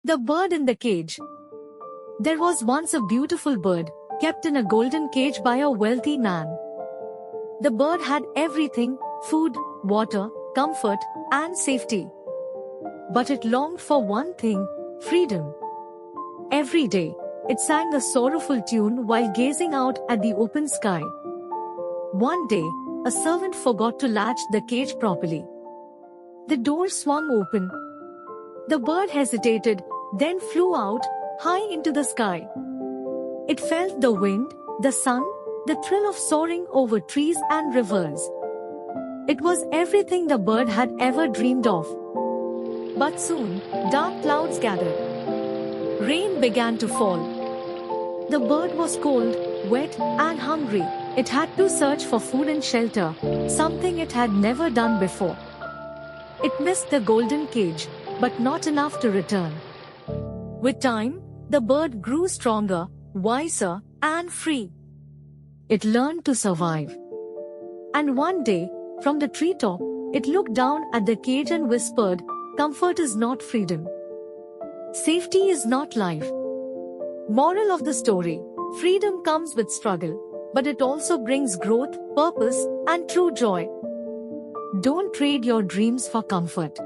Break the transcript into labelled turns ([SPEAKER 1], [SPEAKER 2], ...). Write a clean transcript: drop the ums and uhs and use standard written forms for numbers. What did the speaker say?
[SPEAKER 1] The bird in the cage. There was once a beautiful bird, kept in a golden cage by a wealthy man. The bird had everything: food, water, comfort, and safety. But it longed for one thing: freedom. Every day, it sang a sorrowful tune while gazing out at the open sky. One day, a servant forgot to latch the cage properly. The door swung open. The bird hesitated, then flew out, high into the sky. It felt the wind, the sun, the thrill of soaring over trees and rivers. It was everything the bird had ever dreamed of. But soon, dark clouds gathered. Rain began to fall. The bird was cold, wet, and hungry. It had to search for food and shelter, something it had never done before. It missed the golden cage, but not enough to return. With time, the bird grew stronger, wiser, and free. It learned to survive. And one day, from the treetop, it looked down at the cage and whispered, "Comfort is not freedom. Safety is not life." Moral of the story: freedom comes with struggle, but it also brings growth, purpose, and true joy. Don't trade your dreams for comfort.